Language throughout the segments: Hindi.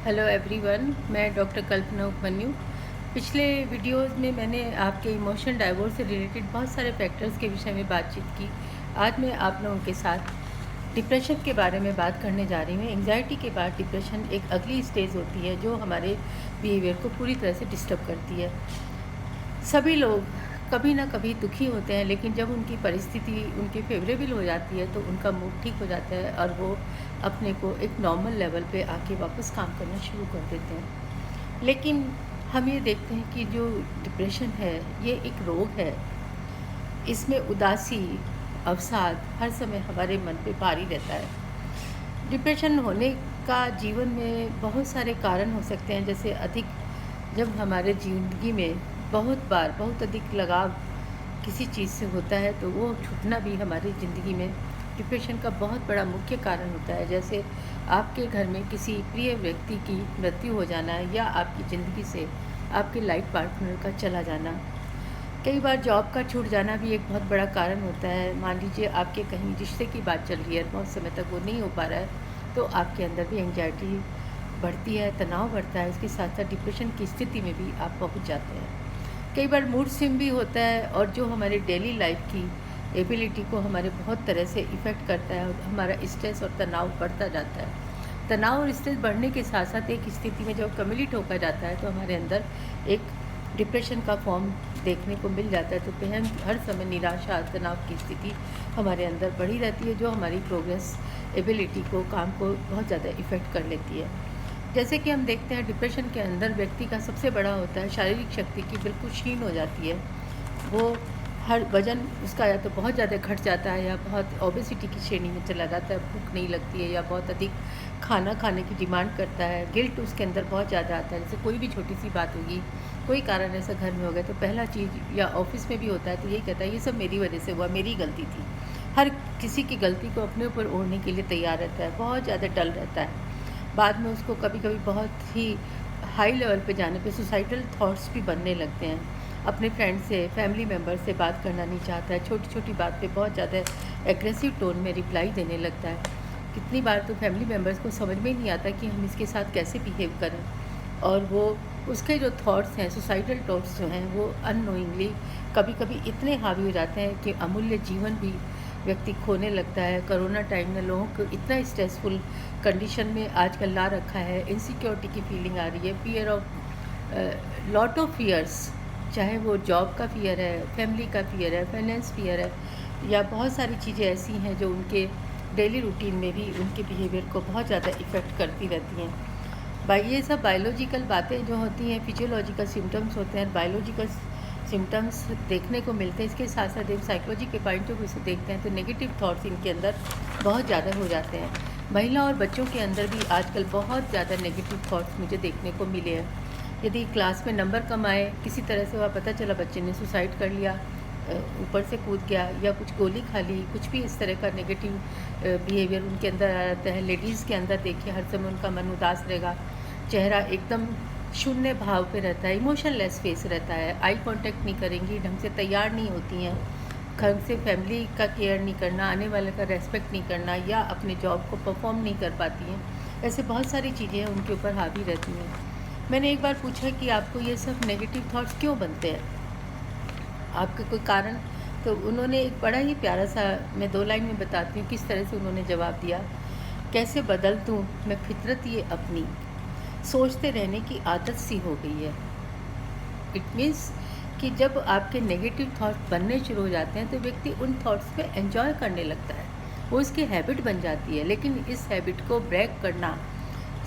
हेलो एवरीवन, मैं डॉक्टर कल्पना उपमन्यु। पिछले वीडियोस में मैंने आपके इमोशनल डाइवोर्स से रिलेटेड बहुत सारे फैक्टर्स के विषय में बातचीत की। आज मैं आप लोगों के साथ डिप्रेशन के बारे में बात करने जा रही हूँ। एंग्जाइटी के बाद डिप्रेशन एक अगली स्टेज होती है जो हमारे बिहेवियर को पूरी तरह से डिस्टर्ब करती है। सभी लोग कभी ना कभी दुखी होते हैं, लेकिन जब उनकी परिस्थिति उनके फेवरेबल हो जाती है तो उनका मूड ठीक हो जाता है और वो अपने को एक नॉर्मल लेवल पे आके वापस काम करना शुरू कर देते हैं। लेकिन हम ये देखते हैं कि जो डिप्रेशन है ये एक रोग है। इसमें उदासी, अवसाद हर समय हमारे मन पे भारी रहता है। डिप्रेशन होने का जीवन में बहुत सारे कारण हो सकते हैं, जैसे जब हमारे ज़िंदगी में बहुत अधिक लगाव किसी चीज़ से होता है तो वो छूटना भी हमारी ज़िंदगी में डिप्रेशन का बहुत बड़ा मुख्य कारण होता है। जैसे आपके घर में किसी प्रिय व्यक्ति की मृत्यु हो जाना या आपकी ज़िंदगी से आपके लाइफ पार्टनर का चला जाना। कई बार जॉब का छूट जाना भी एक बहुत बड़ा कारण होता है। मान लीजिए आपके कहीं रिश्ते की बात चल रही है, बहुत समय तक वो नहीं हो पा रहा है, तो आपके अंदर भी एंग्जाइटी बढ़ती है, तनाव बढ़ता है। इसके साथ साथ डिप्रेशन की स्थिति में भी आप पहुंच जाते हैं। कई बार मूड स्विंग भी होता है और जो हमारे डेली लाइफ की एबिलिटी को हमारे बहुत तरह से इफ़ेक्ट करता है और हमारा स्ट्रेस और तनाव बढ़ता जाता है। तनाव और स्ट्रेस बढ़ने के साथ साथ एक स्थिति में जब कम्युलेट होकर जाता है तो हमारे अंदर एक डिप्रेशन का फॉर्म देखने को मिल जाता है। तो हम हर समय निराशा, तनाव की स्थिति हमारे अंदर बढ़ी रहती है, जो हमारी प्रोग्रेस एबिलिटी को, काम को बहुत ज़्यादा इफ़ेक्ट कर लेती है। जैसे कि हम देखते हैं डिप्रेशन के अंदर व्यक्ति का सबसे बड़ा होता है शारीरिक शक्ति की बिल्कुल क्षीण हो जाती है। वो हर वज़न उसका या तो बहुत ज़्यादा घट जाता है या बहुत ओबेसिटी की श्रेणी में चला जाता है, भूख नहीं लगती है या बहुत अधिक खाना खाने की डिमांड करता है। गिल्ट उसके अंदर बहुत ज़्यादा आता है। जैसे कोई भी छोटी सी बात होगी, कोई कारण ऐसा घर में हो गया तो पहला चीज़, या ऑफिस में भी होता है तो यही कहता है ये सब मेरी वजह से हुआ, मेरी गलती थी। हर किसी की गलती को अपने ऊपर ओढ़ने के लिए तैयार रहता है, बहुत ज़्यादा डल रहता है। बाद में उसको कभी कभी बहुत ही हाई लेवल पे जाने पे सुसाइडल थॉट्स भी बनने लगते हैं। अपने फ्रेंड से, फैमिली मेम्बर से बात करना नहीं चाहता है, छोटी छोटी बात पे बहुत ज़्यादा एग्रेसिव टोन में रिप्लाई देने लगता है। कितनी बार तो फैमिली मेम्बर्स को समझ में ही नहीं आता कि हम इसके साथ कैसे बिहेव करें, और वो उसके जो थॉट्स हैं, सुसाइडल थॉट्स जो हैं, वो अननोइंगली कभी कभी इतने हावी हो जाते हैं कि अमूल्य जीवन भी व्यक्ति खोने लगता है। कोरोना टाइम ने लोगों को इतना स्ट्रेसफुल कंडीशन में आजकल ला रखा है। इनसिक्योरिटी की फीलिंग आ रही है, fear of lot of fears, चाहे वो जॉब का फियर है, फैमिली का फियर है, फाइनेंस फियर है, या बहुत सारी चीज़ें ऐसी हैं जो उनके डेली रूटीन में भी उनके बिहेवियर को बहुत ज़्यादा इफ़ेक्ट करती रहती हैं। ये सब बायोलॉजिकल बातें जो होती हैं, फिजियोलॉजिकल सिम्टम्स होते हैं, बायोलॉजिकल सिम्टम्स देखने को मिलते हैं। इसके साथ साथ एक साइकोलॉजी के पॉइंट ऑफ व्यू से देखते हैं तो नेगेटिव थॉट्स इनके अंदर बहुत ज़्यादा हो जाते हैं। महिला और बच्चों के अंदर भी आजकल बहुत ज़्यादा नेगेटिव थॉट्स मुझे देखने को मिले हैं। यदि क्लास में नंबर कम आए, किसी तरह से वह पता चला बच्चे ने सुसाइड कर लिया, ऊपर से कूद गया या कुछ गोली खा ली, कुछ भी इस तरह का नेगेटिव बिहेवियर उनके अंदर आ जाता है। लेडीज़ के अंदर देखिए हर समय उनका मन उदास रहेगा, चेहरा एकदम शून्य भाव पे रहता है, इमोशनलेस फेस रहता है, आई कांटेक्ट नहीं करेंगी, ढंग से तैयार नहीं होती हैं, ढंग से फैमिली का केयर नहीं करना, आने वाले का रेस्पेक्ट नहीं करना, या अपने जॉब को परफॉर्म नहीं कर पाती हैं। ऐसे बहुत सारी चीज़ें उनके ऊपर हावी रहती हैं। मैंने एक बार पूछा कि आपको ये सब नेगेटिव थॉट्स क्यों बनते हैं, आपका कोई कारण? तो उन्होंने एक बड़ा ही प्यारा सा, मैं 2 लाइन में बताती हूँ किस तरह से उन्होंने जवाब दिया। कैसे बदल दूँ मैं फितरत ये अपनी, सोचते रहने की आदत सी हो गई है। इट मीन्स कि जब आपके नेगेटिव थॉट बनने शुरू हो जाते हैं तो व्यक्ति उन थॉट्स पे एंजॉय करने लगता है, वो उसकी हैबिट बन जाती है। लेकिन इस हैबिट को ब्रेक करना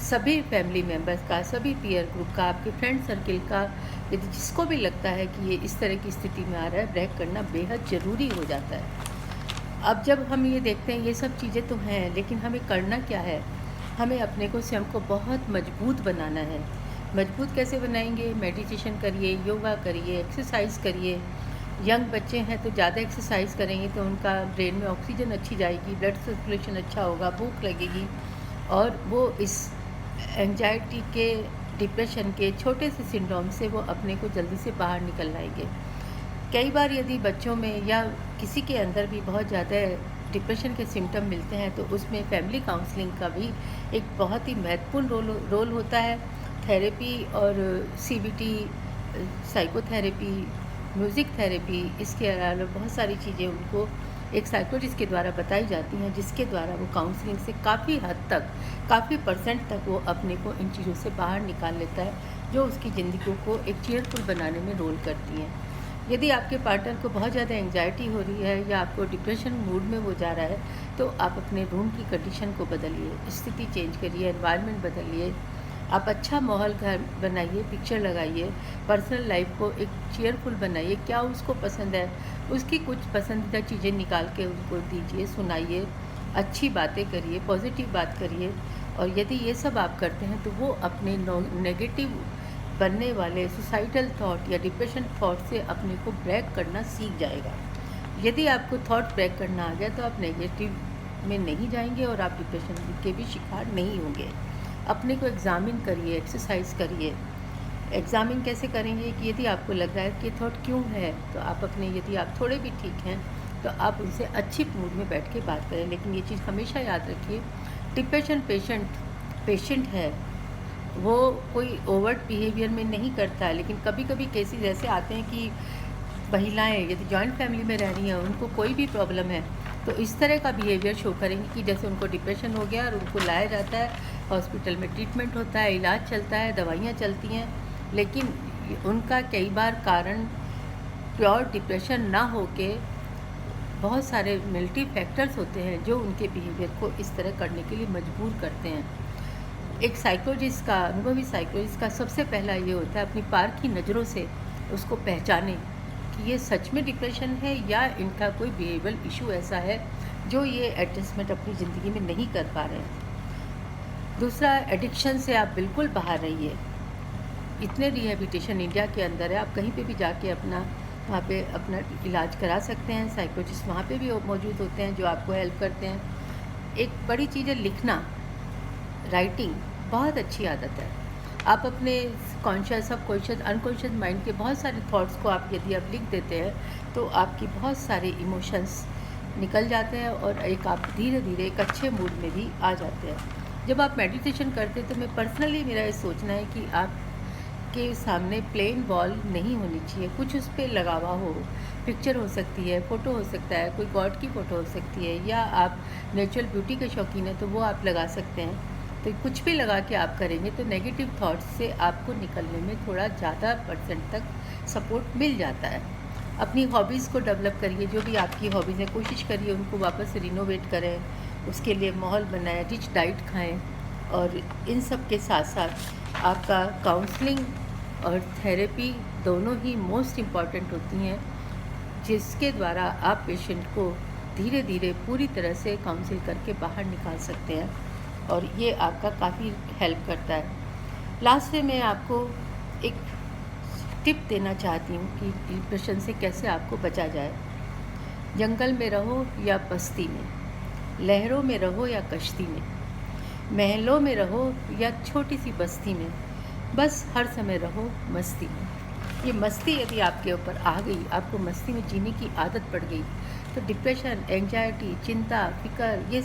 सभी फैमिली मेम्बर्स का, सभी पीयर ग्रुप का, आपके फ्रेंड सर्किल का, यदि जिसको भी लगता है कि ये इस तरह की स्थिति में आ रहा है, ब्रेक करना बेहद ज़रूरी हो जाता है। अब जब हम ये देखते हैं ये सब चीज़ें तो हैं, लेकिन हमें करना क्या है? हमें अपने को, स्वयं को बहुत मजबूत बनाना है। मजबूत कैसे बनाएंगे? मेडिटेशन करिए, योगा करिए, एक्सरसाइज करिए। यंग बच्चे हैं तो ज़्यादा एक्सरसाइज करेंगे तो उनका ब्रेन में ऑक्सीजन अच्छी जाएगी, ब्लड सर्कुलेशन अच्छा होगा, भूख लगेगी, और वो इस एंजाइटी के, डिप्रेशन के छोटे से सिंड्रोम से वो अपने को जल्दी से बाहर निकल आएंगे। कई बार यदि बच्चों में या किसी के अंदर भी बहुत ज़्यादा डिप्रेशन के सिम्टम मिलते हैं तो उसमें फैमिली काउंसलिंग का भी एक बहुत ही महत्वपूर्ण रोल होता है। थेरेपी और सीबीटी, साइकोथेरेपी, म्यूज़िक थेरेपी, इसके अलावा बहुत सारी चीज़ें उनको एक साइकोलॉजिस्ट के द्वारा बताई जाती हैं, जिसके द्वारा वो काउंसलिंग से काफ़ी हद तक, काफ़ी परसेंट तक वो अपने को इन चीज़ों से बाहर निकाल लेता है, जो उसकी ज़िंदगी को एक चीयरफुल बनाने में रोल करती हैं। यदि आपके पार्टनर को बहुत ज़्यादा एंग्जाइटी हो रही है या आपको डिप्रेशन मूड में वो जा रहा है, तो आप अपने रूम की कंडीशन को बदलिए, स्थिति चेंज करिए, एनवायरनमेंट बदलिए। आप अच्छा माहौल घर बनाइए, पिक्चर लगाइए, पर्सनल लाइफ को एक चीयरफुल बनाइए। क्या उसको पसंद है, उसकी कुछ पसंदीदा चीज़ें निकाल के उनको दीजिए, सुनाइए, अच्छी बातें करिए, पॉजिटिव बात करिए। और यदि ये सब आप करते हैं तो वो अपने नेगेटिव बनने वाले सुसाइडल थॉट या डिप्रेशन थॉट से अपने को ब्रेक करना सीख जाएगा। यदि आपको थॉट ब्रेक करना आ गया तो आप नेगेटिव में नहीं जाएंगे और आप डिप्रेशन के भी शिकार नहीं होंगे। अपने को एग्ज़ामिन करिए, एक्सरसाइज करिए। एग्ज़ामिन कैसे करेंगे कि यदि आपको लग रहा है कि थॉट क्यों है, तो आप अपने, यदि आप थोड़े भी ठीक हैं तो आप उनसे अच्छी मूड में बैठ के बात करें। लेकिन ये चीज़ हमेशा याद रखिए, डिप्रेशन पेशेंट है, वो कोई ओवर्ट बिहेवियर में नहीं करता है। लेकिन कभी कभी केसेस ऐसे आते हैं कि महिलाएं यदि जॉइंट फैमिली में रह रही हैं, उनको कोई भी प्रॉब्लम है, तो इस तरह का बिहेवियर शो करेंगे कि जैसे उनको डिप्रेशन हो गया और उनको लाया जाता है, हॉस्पिटल में ट्रीटमेंट होता है, इलाज चलता है, दवाइयाँ चलती हैं, लेकिन उनका कई बार कारण प्योर डिप्रेशन ना होके बहुत सारे मल्टी फैक्टर्स होते हैं जो उनके बिहेवियर को इस तरह करने के लिए मजबूर करते हैं। एक साइकोलॉजिस्ट का, अनुभवी साइकोलॉजिस्ट का सबसे पहला ये होता है, अपनी पार की नज़रों से उसको पहचाने कि ये सच में डिप्रेशन है या इनका कोई बिहेवियल इशू ऐसा है जो ये एडजस्टमेंट अपनी ज़िंदगी में नहीं कर पा रहे हैं। दूसरा, एडिक्शन से आप बिल्कुल बाहर रहिए। इतने रिहेबिलिटेशन इंडिया के अंदर है, आप कहीं पे भी जाके अपना वहाँ पे अपना इलाज करा सकते हैं। साइकोलॉजिस्ट वहाँ पे भी मौजूद होते हैं जो आपको हेल्प करते हैं। एक बड़ी चीज़ है लिखना, राइटिंग बहुत अच्छी आदत है। आप अपने कॉन्शियस, सबकॉन्शियस, अनकॉन्शियस माइंड के बहुत सारे थॉट्स को आप यदि आप लिख देते हैं तो आपकी बहुत सारे इमोशंस निकल जाते हैं और एक आप धीरे धीरे एक अच्छे मूड में भी आ जाते हैं। जब आप मेडिटेशन करते हैं तो मैं पर्सनली, मेरा ये सोचना है कि आप के सामने प्लेन वॉल नहीं होनी चाहिए, कुछ उस पर लगा हुआ हो, पिक्चर हो सकती है, फ़ोटो हो सकता है, कोई गॉड की फ़ोटो हो सकती है, या आप नेचुरल ब्यूटी के शौकीन हैं तो वो आप लगा सकते हैं। तो कुछ भी लगा के आप करेंगे तो नेगेटिव थॉट्स से आपको निकलने में थोड़ा ज़्यादा परसेंट तक सपोर्ट मिल जाता है। अपनी हॉबीज़ को डेवलप करिए, जो भी आपकी हॉबीज़ हैं कोशिश करिए उनको वापस से रिनोवेट करें, उसके लिए माहौल बनाएं, रिच डाइट खाएँ। और इन सब के साथ साथ आपका काउंसलिंग और थेरेपी दोनों ही मोस्ट इम्पॉर्टेंट होती हैं, जिसके द्वारा आप पेशेंट को धीरे धीरे पूरी तरह से काउंसिल करके बाहर निकाल सकते हैं और ये आपका काफ़ी हेल्प करता है। लास्ट में मैं आपको एक टिप देना चाहती हूँ कि डिप्रेशन से कैसे आपको बचा जाए। जंगल में रहो या बस्ती में, लहरों में रहो या कश्ती में, महलों में रहो या छोटी सी बस्ती में, बस हर समय रहो मस्ती में। ये मस्ती यदि आपके ऊपर आ गई, आपको मस्ती में जीने की आदत पड़ गई, तो डिप्रेशन, एंजाइटी, चिंता, फिक्र, ये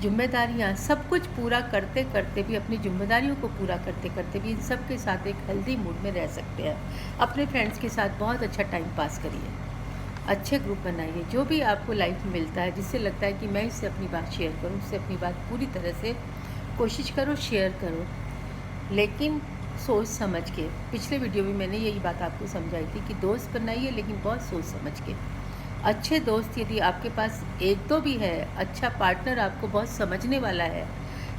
जिम्मेदारियाँ सब कुछ पूरा करते करते भी, अपनी जिम्मेदारियों को पूरा करते करते भी इन सब के साथ एक हेल्दी मूड में रह सकते हैं। अपने फ्रेंड्स के साथ बहुत अच्छा टाइम पास करिए, अच्छे ग्रुप बनाइए। जो भी आपको लाइफ में मिलता है, जिससे लगता है कि मैं इससे अपनी बात शेयर करूँ, उससे अपनी बात पूरी तरह से कोशिश करो, शेयर करो, लेकिन सोच समझ के। पिछले वीडियो में मैंने यही बात आपको समझाई थी कि दोस्त बनाइए, लेकिन बहुत सोच समझ के। अच्छे दोस्त यदि आपके पास एक दो भी है, अच्छा पार्टनर आपको बहुत समझने वाला है,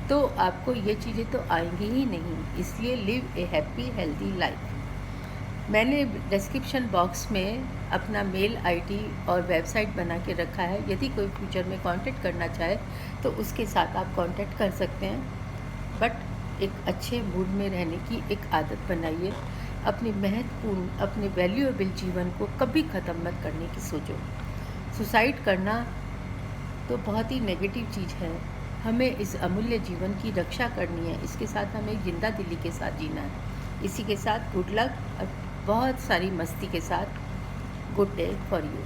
तो आपको ये चीज़ें तो आएंगी ही नहीं। इसलिए लिव ए हैप्पी हेल्दी लाइफ। मैंने डिस्क्रिप्शन बॉक्स में अपना मेल आईडी और वेबसाइट बना के रखा है, यदि कोई फ्यूचर में कांटेक्ट करना चाहे तो उसके साथ आप कांटेक्ट कर सकते हैं। बट एक अच्छे मूड में रहने की एक आदत बनाइए। अपनी महत्वपूर्ण, अपने वैल्यूएबल जीवन को कभी ख़त्म मत करने की सोचो। सुसाइड करना तो बहुत ही नेगेटिव चीज़ है। हमें इस अमूल्य जीवन की रक्षा करनी है, इसके साथ हमें जिंदा दिली के साथ जीना है। इसी के साथ गुड लक और बहुत सारी मस्ती के साथ गुड डे फॉर यू।